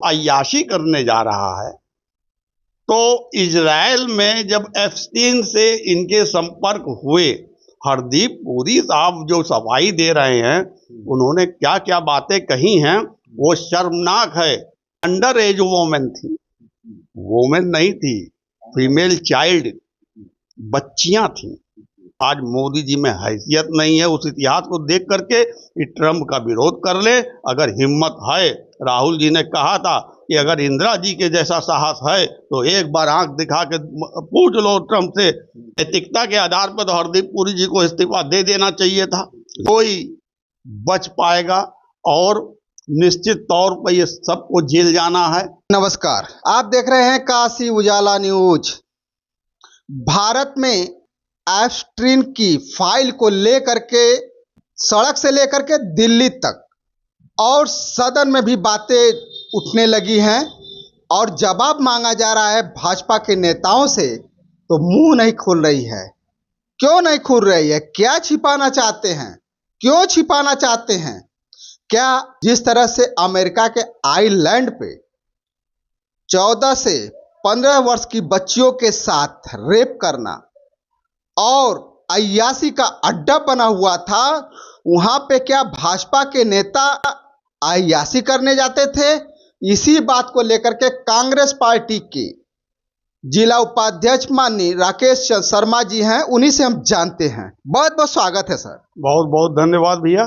अय्याशी करने जा रहा है। तो इजराइल में जब एप्स्टीन से इनके संपर्क हुए, हरदीप पुरी साहब जो सफाई दे रहे हैं, उन्होंने क्या क्या बातें कही हैं वो शर्मनाक है। अंडर एज वोमेन थी, वोमेन नहीं थी, फीमेल चाइल्ड, बच्चियां थी। आज मोदी जी में हैसियत नहीं है उस इतिहास को देख करके कि ट्रंप का विरोध कर ले। अगर हिम्मत है, राहुल जी ने कहा था कि अगर इंदिरा जी के जैसा साहस है तो एक बार आंख दिखा के पूछ लो ट्रंप से। नैतिकता के आधार पर तो हरदीप पुरी जी को इस्तीफा दे देना चाहिए था। कोई बच पाएगा और निश्चित तौर पर ये सबको जेल जाना है। नमस्कार, आप देख रहे हैं काशी उजाला न्यूज। भारत में एप्स्टीन की फाइल को लेकर के सड़क से लेकर के दिल्ली तक और सदन में भी बातें उठने लगी हैं और जवाब मांगा जा रहा है भाजपा के नेताओं से, तो मुंह नहीं खोल रही है। क्यों नहीं खोल रही है? क्या छिपाना चाहते हैं? क्यों छिपाना चाहते हैं? क्या जिस तरह से अमेरिका के आइलैंड पे 14 से 15 वर्ष की बच्चियों के साथ रेप करना और अय्याशी का अड्डा बना हुआ था, वहां पे क्या भाजपा के नेता अय्याशी करने जाते थे? इसी बात को लेकर के कांग्रेस पार्टी के जिला उपाध्यक्ष माननीय राकेश शर्मा जी हैं, उन्हीं से हम जानते हैं। बहुत बहुत स्वागत है सर। बहुत बहुत धन्यवाद भैया।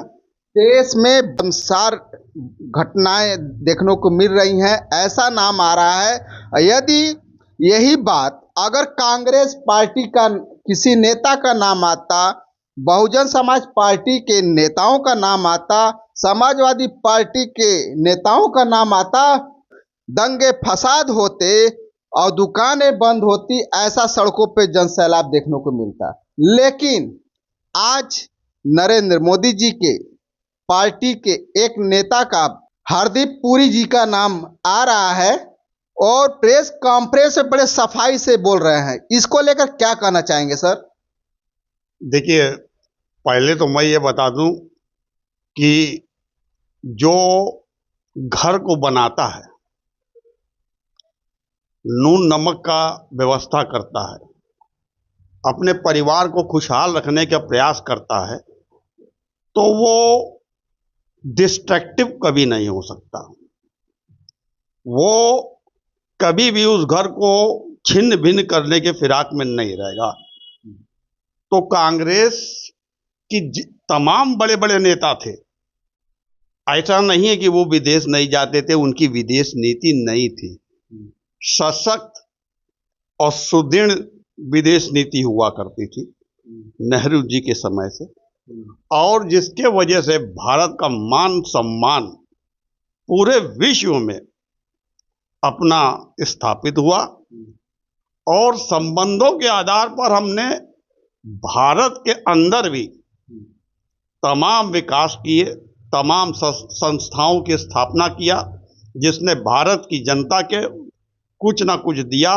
देश में बंसार घटनाएं देखने को मिल रही हैं, ऐसा नाम आ रहा है। यदि यही बात अगर कांग्रेस पार्टी का किसी नेता का नाम आता, बहुजन समाज पार्टी के नेताओं का नाम आता, समाजवादी पार्टी के नेताओं का नाम आता, दंगे फसाद होते और दुकानें बंद होती, ऐसा सड़कों पे जनसैलाब देखने को मिलता। लेकिन आज नरेंद्र मोदी जी के पार्टी के एक नेता का, हरदीप पुरी जी का नाम आ रहा है और प्रेस कॉन्फ्रेंस में बड़े सफाई से बोल रहे हैं। इसको लेकर क्या कहना चाहेंगे सर? देखिए, पहले तो मैं ये बता दूं कि जो घर को बनाता है, नून नमक का व्यवस्था करता है, अपने परिवार को खुशहाल रखने का प्रयास करता है, तो वो डिस्ट्रक्टिव कभी नहीं हो सकता। वो कभी भी उस घर को छिन्न भिन्न करने के फिराक में नहीं रहेगा। तो कांग्रेस की तमाम बड़े बड़े नेता थे, ऐसा नहीं है कि वो विदेश नहीं जाते थे, उनकी विदेश नीति नहीं थी। सशक्त और सुदृढ़ विदेश नीति हुआ करती थी नेहरू जी के समय से, और जिसके वजह से भारत का मान सम्मान पूरे विश्व में अपना स्थापित हुआ। और संबंधों के आधार पर हमने भारत के अंदर भी तमाम विकास किए, तमाम संस्थाओं की स्थापना किया, जिसने भारत की जनता के कुछ ना कुछ दिया।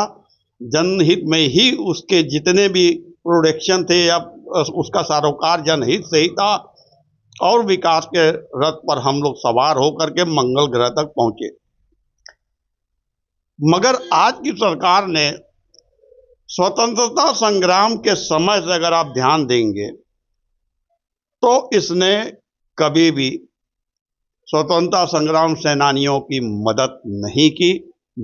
जनहित में ही उसके जितने भी प्रोडक्शन थे या उसका सरोकार जनहित से ही था, और विकास के रथ पर हम लोग सवार होकर के मंगल ग्रह तक पहुंचे। मगर आज की सरकार ने स्वतंत्रता संग्राम के समय से अगर आप ध्यान देंगे तो इसने कभी भी स्वतंत्रता संग्राम सेनानियों की मदद नहीं की,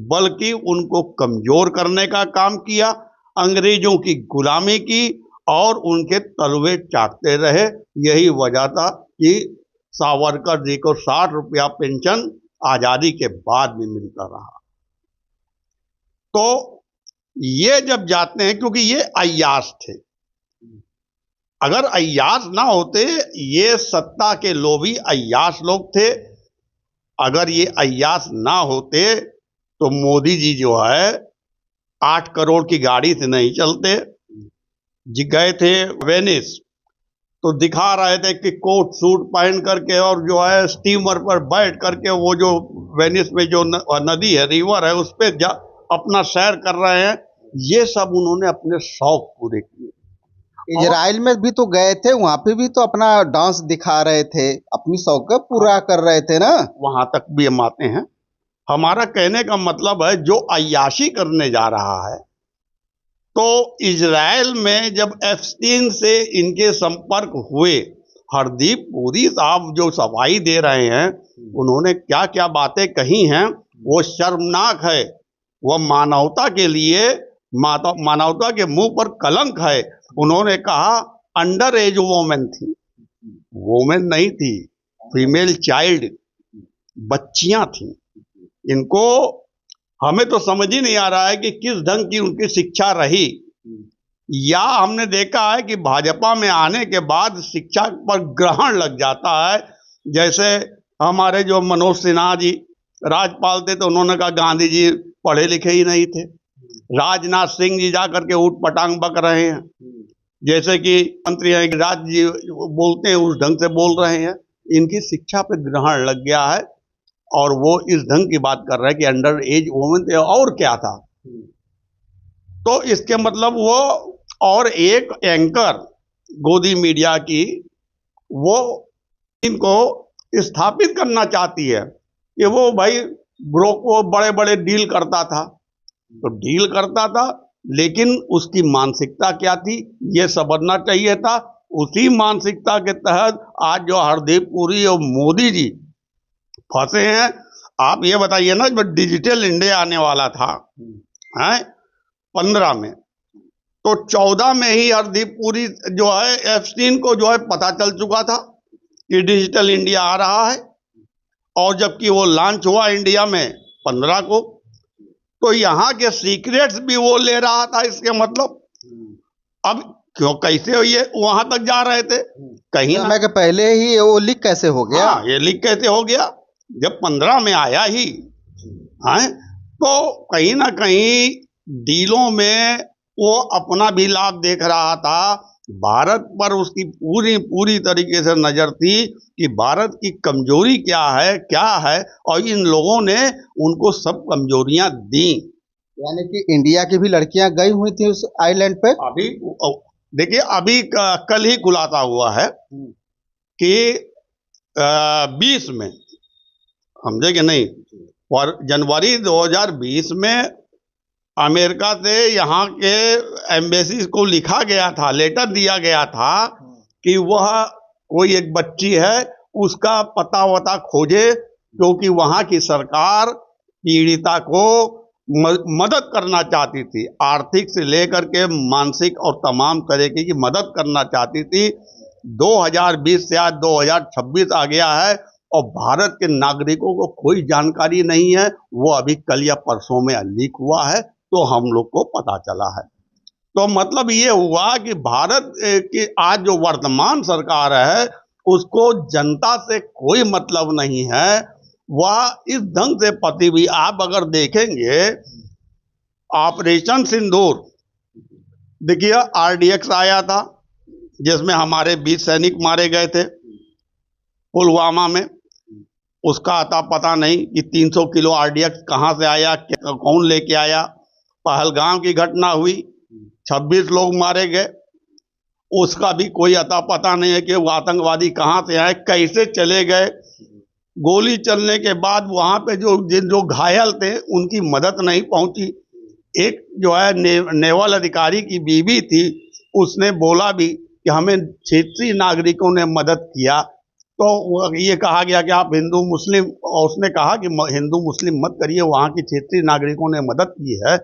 बल्कि उनको कमजोर करने का काम किया, अंग्रेजों की गुलामी की और उनके तलवे चाटते रहे। यही वजह था कि सावरकर जी को 60 रुपया पेंशन आजादी के बाद भी मिलता रहा। तो ये जब जाते हैं, क्योंकि ये अय्याश थे, अगर अय्याश ना होते, ये सत्ता के लोभी अय्याश लोग थे, अगर ये अय्याश ना होते तो मोदी जी जो है 8 करोड़ की गाड़ी से नहीं चलते। जी गए थे वेनिस, तो दिखा रहे थे कि कोट सूट पहन करके और जो है स्टीमर पर बैठ करके वो जो वेनिस में जो नदी है, रिवर है, उस पर अपना सैर कर रहे हैं। ये सब उन्होंने अपने शौक पूरे किए। इजराइल में भी तो गए थे, वहां पे भी तो अपना डांस दिखा रहे थे, अपनी शौक पूरा कर रहे थे ना। वहां तक भी हम आते हैं। हमारा कहने का मतलब है जो अय्याशी करने जा रहा है, तो इजराइल में जब एप्स्टीन से इनके संपर्क हुए, हरदीप पुरी साहब जो सफाई दे रहे हैं, उन्होंने क्या क्या बातें कही हैं वो शर्मनाक है। वह मानवता के लिए, मानवता के मुंह पर कलंक है। उन्होंने कहा अंडर एज वोमेन थी, वोमेन नहीं थी, फीमेल चाइल्ड, बच्चियां थी। इनको, हमें तो समझ ही नहीं आ रहा है कि किस ढंग की उनकी शिक्षा रही, या हमने देखा है कि भाजपा में आने के बाद शिक्षा पर ग्रहण लग जाता है। जैसे हमारे जो मनोज सिन्हा जी राज्यपाल थे, तो उन्होंने कहा गांधी जी पढ़े लिखे ही नहीं थे। राजनाथ सिंह जी जा करके ऊट पटांग बक रहे हैं, जैसे कि मंत्री हैं राज जी बोलते हैं उस ढंग से बोल रहे हैं। इनकी शिक्षा पे ग्रहण लग गया है और वो इस ढंग की बात कर रहे हैं कि अंडर एज वुमेन थे, और क्या था। तो इसके मतलब वो, और एक एंकर गोदी मीडिया की, वो इनको स्थापित करना चाहती है कि वो भाई वो बड़े बड़े डील करता था, तो डील करता था, लेकिन उसकी मानसिकता क्या थी ये समझना चाहिए था। उसी मानसिकता के तहत आज जो हरदीप पुरी और मोदी जी फंसे हैं। आप ये बताइए ना, जब डिजिटल इंडिया आने वाला था है 15 में, तो 14 में ही हरदीप पुरी जो है एप्स्टीन को जो है पता चल चुका था कि डिजिटल इंडिया आ रहा है, और जबकि वो लॉन्च हुआ इंडिया में 15 को, तो यहाँ के सीक्रेट्स भी वो ले रहा था। इसके मतलब अब क्यों, कैसे ये वहां तक जा रहे थे, कहीं समय के पहले ही वो लीक कैसे हो गया? हाँ, ये लीक कैसे हो गया जब 15 में आया ही है। तो कहीं ना कहीं डीलों में वो अपना भी लाभ देख रहा था। भारत पर उसकी पूरी पूरी तरीके से नजर थी कि भारत की कमजोरी क्या है, और इन लोगों ने उनको सब कमजोरियां दी। यानी कि इंडिया की भी लड़कियां गई हुई थी उस आइलैंड पे। अभी देखिए, अभी कल ही खुलासा हुआ है कि 20 में, समझे कि नहीं, और जनवरी 2020 में अमेरिका से यहाँ के एम्बेसी को लिखा गया था, लेटर दिया गया था कि वह कोई एक बच्ची है, उसका पता वता खोजे, क्योंकि वहाँ की सरकार पीड़िता को मदद करना चाहती थी, आर्थिक से लेकर के मानसिक और तमाम तरीके की मदद करना चाहती थी। 2020 से आज 2026 आ गया है और भारत के नागरिकों को कोई जानकारी नहीं है। वो अभी कल या परसों में लीक हुआ है, तो हम लोग को पता चला है। तो मतलब ये हुआ कि भारत की आज जो वर्तमान सरकार है, उसको जनता से कोई मतलब नहीं है। वह इस ढंग से पति भी, आप अगर देखेंगे ऑपरेशन सिंदूर, देखिए आरडीएक्स आया था जिसमें हमारे 20 सैनिक मारे गए थे पुलवामा में, उसका अता पता नहीं कि 300 किलो आरडीएक्स कहाँ से आया, कौन लेके आया। पहलगाम की घटना हुई, 26 लोग मारे गए, उसका भी कोई अता पता नहीं है कि वो आतंकवादी कहाँ से आए, कैसे चले गए। गोली चलने के बाद वहां पे जो घायल थे उनकी मदद नहीं पहुंची। एक जो है नेवल अधिकारी की बीवी थी, उसने बोला भी कि हमें क्षेत्रीय नागरिकों ने मदद किया। तो ये कहा गया कि आप हिंदू मुस्लिम, और उसने कहा कि हिंदू मुस्लिम मत करिए, वहाँ की क्षेत्रीय नागरिकों ने मदद की है।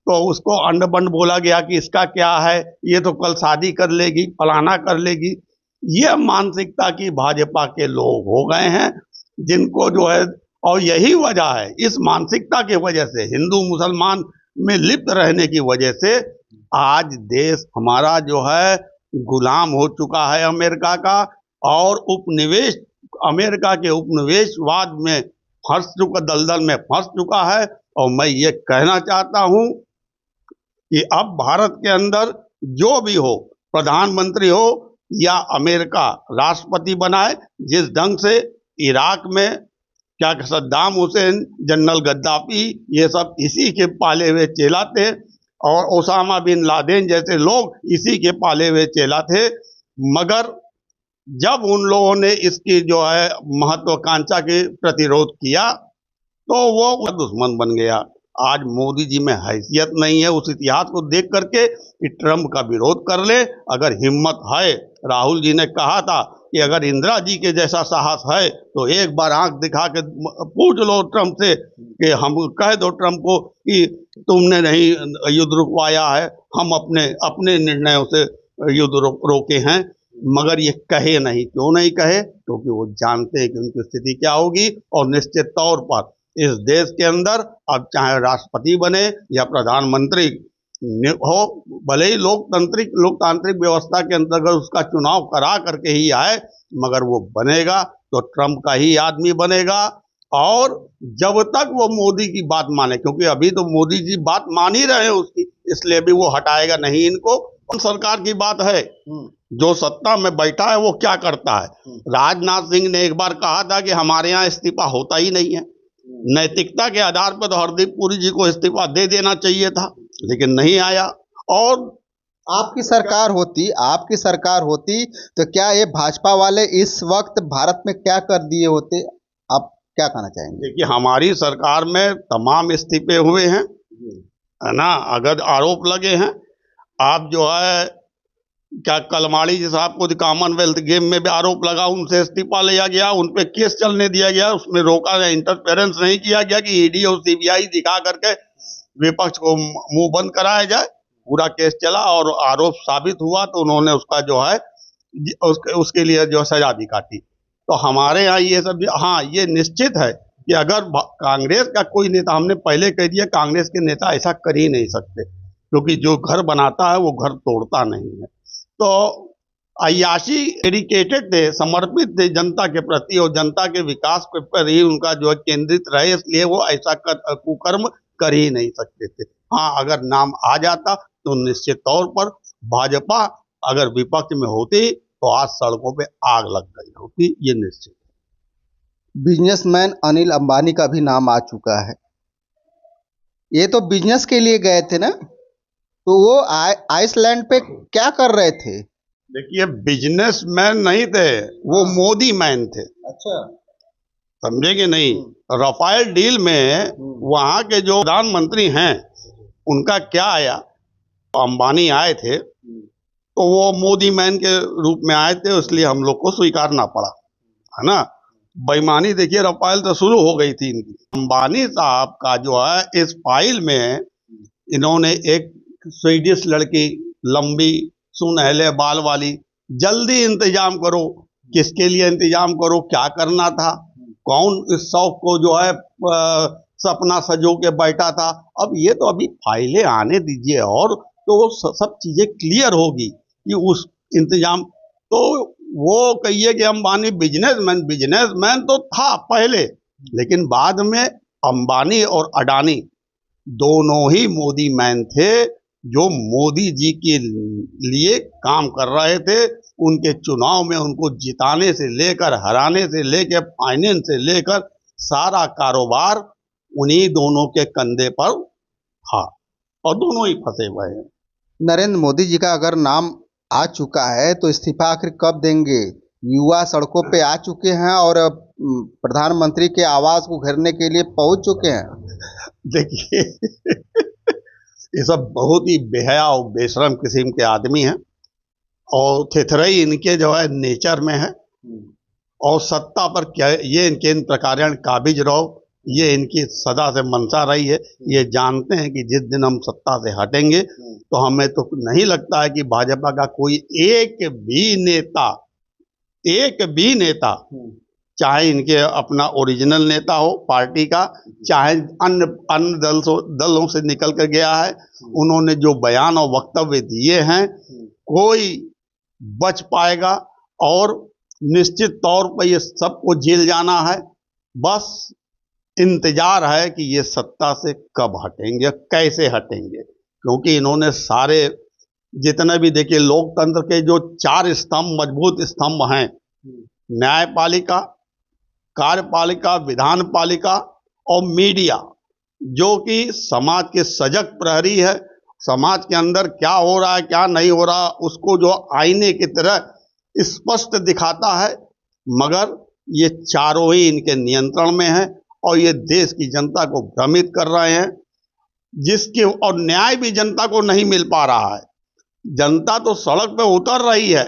तो उसको अंड बंड बोला गया कि इसका क्या है, ये तो कल शादी कर लेगी, फलाना कर लेगी। ये मानसिकता की भाजपा के लोग हो गए हैं, जिनको जो है, और यही वजह है, इस मानसिकता की वजह से, हिंदू मुसलमान में लिप्त रहने की वजह से आज देश हमारा जो है गुलाम हो चुका है अमेरिका का, और उपनिवेश, अमेरिका के उपनिवेशवाद में फंस चुका, दलदल में फंस चुका है। और मैं ये कहना चाहता हूं कि अब भारत के अंदर जो भी हो, प्रधानमंत्री हो या अमेरिका राष्ट्रपति बनाए, जिस ढंग से इराक में क्या सद्दाम हुसैन, जनरल गद्दाफी, ये सब इसी के पाले हुए चेला थे, और ओसामा बिन लादेन जैसे लोग इसी के पाले हुए चेला थे। मगर जब उन लोगों ने इसकी जो है महत्वाकांक्षा के प्रतिरोध किया, तो वो दुश्मन बन गया। आज मोदी जी में हैसियत नहीं है उस इतिहास को देख करके कि ट्रंप का विरोध कर ले। अगर हिम्मत है, राहुल जी ने कहा था कि अगर इंदिरा जी के जैसा साहस है तो एक बार आंख दिखा के पूछ लो ट्रंप से कि हम कह दो ट्रंप को कि तुमने नहीं युद्ध रुकवाया है, हम अपने अपने निर्णयों से युद्ध रोके हैं। मगर ये कहे नहीं, क्यों नहीं कहे? क्योंकि वो जानते हैं कि उनकी स्थिति क्या होगी। और निश्चित तौर पर इस देश के अंदर अब चाहे राष्ट्रपति बने या प्रधानमंत्री हो, भले ही लोकतांत्रिक व्यवस्था के अंतर्गत उसका चुनाव करा करके ही आए, मगर वो बनेगा तो ट्रंप का ही आदमी बनेगा। और जब तक वो मोदी की बात माने, क्योंकि अभी तो मोदी जी बात मान ही रहे हैं उसकी, इसलिए भी वो हटाएगा नहीं इनको। सरकार की बात है, जो सत्ता में बैठा है वो क्या करता है। राजनाथ सिंह ने एक बार कहा था कि हमारे यहाँ इस्तीफा होता ही नहीं है। नैतिकता के आधार पर तो हरदीप पुरी जी को इस्तीफा दे देना चाहिए था, लेकिन नहीं आया। और आपकी सरकार होती तो क्या ये भाजपा वाले इस वक्त भारत में क्या कर दिए होते? आप क्या कहना चाहेंगे? देखिए, हमारी सरकार में तमाम इस्तीफे हुए हैं, है ना। अगर आरोप लगे हैं, आप जो है क्या कलमाड़ी जी साहब को कॉमनवेल्थ गेम में भी आरोप लगा, उनसे इस्तीफा लिया गया, उन पे केस चलने दिया गया, उसमें रोका गया, इंटरफेरेंस नहीं किया गया कि ईडी और सीबीआई दिखा करके विपक्ष को मुंह बंद कराया जाए। पूरा केस चला और आरोप साबित हुआ तो उन्होंने उसका जो है उसके लिए जो सजा भी काटी। तो हमारे यहाँ ये सब, हाँ, ये निश्चित है कि अगर कांग्रेस का कोई नेता, हमने पहले कह दिया, कांग्रेस के नेता ऐसा कर ही नहीं सकते, क्योंकि जो घर बनाता है वो घर तोड़ता नहीं है। तो अय्याशी डेडिकेटेड थे, समर्पित थे जनता के प्रति और जनता के विकास पर ही उनका जो है केंद्रित रहे, इसलिए वो ऐसा कुकर्म कर ही नहीं सकते थे। हाँ, अगर नाम आ जाता तो निश्चित तौर पर भाजपा अगर विपक्ष में होती तो आज सड़कों पे आग लग गई होती, ये निश्चित। बिजनेसमैन अनिल अंबानी का भी नाम आ चुका है। ये तो बिजनेस के लिए गए थे ना, तो वो आइसलैंड पे क्या कर रहे थे? देखिए, बिजनेसमैन नहीं थे, वो मोदी मैन थे। अच्छा, समझे कि नहीं? राफेल डील में वहां के जो प्रधानमंत्री हैं उनका क्या आया, अंबानी आए थे तो वो मोदी मैन के रूप में आए थे, इसलिए हम लोग को स्वीकारना पड़ा, है ना। बेईमानी देखिए, राफेल तो शुरू हो गई थी इनकी। अंबानी साहब का जो है इस फाइल में इन्होंने एक स्वीडिश लड़की, लंबी सुनहले बाल वाली, जल्दी इंतजाम करो। किसके लिए इंतजाम करो? क्या करना था? कौन इस शौक को जो है सपना सजो के बैठा था? अब ये तो अभी फाइलें आने दीजिए और तो सब चीजें क्लियर होगी कि उस इंतजाम। तो वो कहिए कि अंबानी बिजनेसमैन तो था पहले, लेकिन बाद में अंबानी और अडानी दोनों ही मोदी मैन थे, जो मोदी जी के लिए काम कर रहे थे। उनके चुनाव में उनको जिताने से लेकर, हराने से लेकर, फाइनेंस से लेकर सारा कारोबार उन्हीं दोनों के कंधे पर था और दोनों ही फंसे हुए हैं। नरेंद्र मोदी जी का अगर नाम आ चुका है तो इस्तीफा आखिर कब देंगे? युवा सड़कों पे आ चुके हैं और प्रधानमंत्री के आवास को घेरने के लिए पहुंच चुके हैं। देखिए, ये सब बहुत ही बेहया और बेशरम किस्म के आदमी हैं और थेथरई इनके जो है नेचर में है। और सत्ता पर क्या, ये इनके इन प्रकार काबिज रहो, ये इनकी सदा से मंशा रही है। ये जानते हैं कि जिस दिन हम सत्ता से हटेंगे तो हमें तो नहीं लगता है कि भाजपा का कोई एक भी नेता, चाहे इनके अपना ओरिजिनल नेता हो पार्टी का, चाहे अन्य दलों से निकल कर गया है, उन्होंने जो बयान और वक्तव्य दिए हैं, कोई बच पाएगा। और निश्चित तौर पर ये सबको जेल जाना है। बस इंतजार है कि ये सत्ता से कब हटेंगे, कैसे हटेंगे, क्योंकि इन्होंने सारे जितने भी, देखिए, लोकतंत्र के जो 4 स्तंभ, मजबूत स्तंभ हैं, न्यायपालिका, कार्यपालिका, विधान पालिका और मीडिया, जो कि समाज के सजग प्रहरी है। समाज के अंदर क्या हो रहा है, क्या नहीं हो रहा, उसको जो आईने की तरह स्पष्ट दिखाता है। मगर ये चारों ही इनके नियंत्रण में है और ये देश की जनता को भ्रमित कर रहे हैं, जिसके और न्याय भी जनता को नहीं मिल पा रहा है। जनता तो सड़क पे उतर रही है,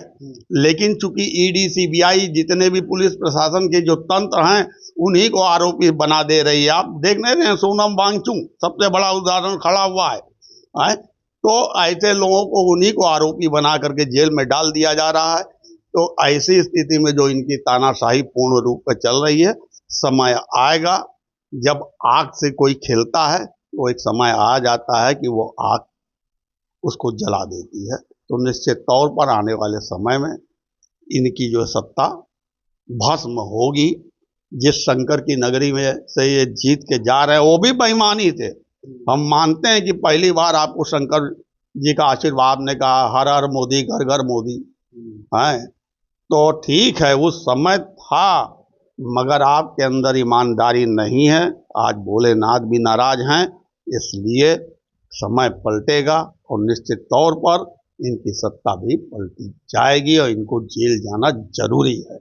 लेकिन चूंकि ईडी सीबीआई जितने भी पुलिस प्रशासन के जो तंत्र हैं उन्हीं को आरोपी बना दे रही है। आप देख नहीं रहे हैं, सोनम वांगचुक सबसे बड़ा उदाहरण खड़ा हुआ है। तो ऐसे लोगों को उन्हीं को आरोपी बना करके जेल में डाल दिया जा रहा है। तो ऐसी स्थिति में जो इनकी तानाशाही पूर्ण रूप में चल रही है, समय आएगा जब आग से कोई खेलता है तो एक समय आ जाता है कि वो आग उसको जला देती है। तो निश्चित तौर पर आने वाले समय में इनकी जो सत्ता भस्म होगी। जिस शंकर की नगरी में से ये जीत के जा रहे हैं वो भी बेईमानी थे। हम मानते हैं कि पहली बार आपको शंकर जी का आशीर्वाद ने कहा हर हर मोदी घर घर मोदी है, तो ठीक है उस समय था, मगर आपके अंदर ईमानदारी नहीं है। आज भोलेनाथ भी नाराज हैं, इसलिए समय पलटेगा और निश्चित तौर पर इनकी सत्ता भी पलटी जाएगी और इनको जेल जाना जरूरी है।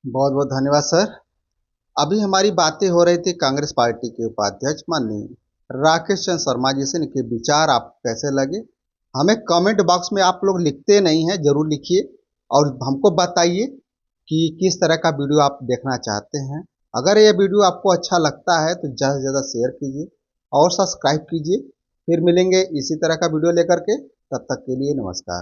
बहुत बहुत धन्यवाद सर। अभी हमारी बातें हो रही थी कांग्रेस पार्टी के उपाध्यक्ष माननीय राकेश चंद्र शर्मा जी से। इनके विचार आपको कैसे लगे हमें कमेंट बॉक्स में आप लोग लिखते नहीं हैं, जरूर लिखिए और हमको बताइए कि किस तरह का वीडियो आप देखना चाहते हैं। अगर ये वीडियो आपको अच्छा लगता है तो ज़्यादा से ज़्यादा शेयर कीजिए और सब्सक्राइब कीजिए। फिर मिलेंगे इसी तरह का वीडियो लेकर के, तब तक के लिए नमस्कार।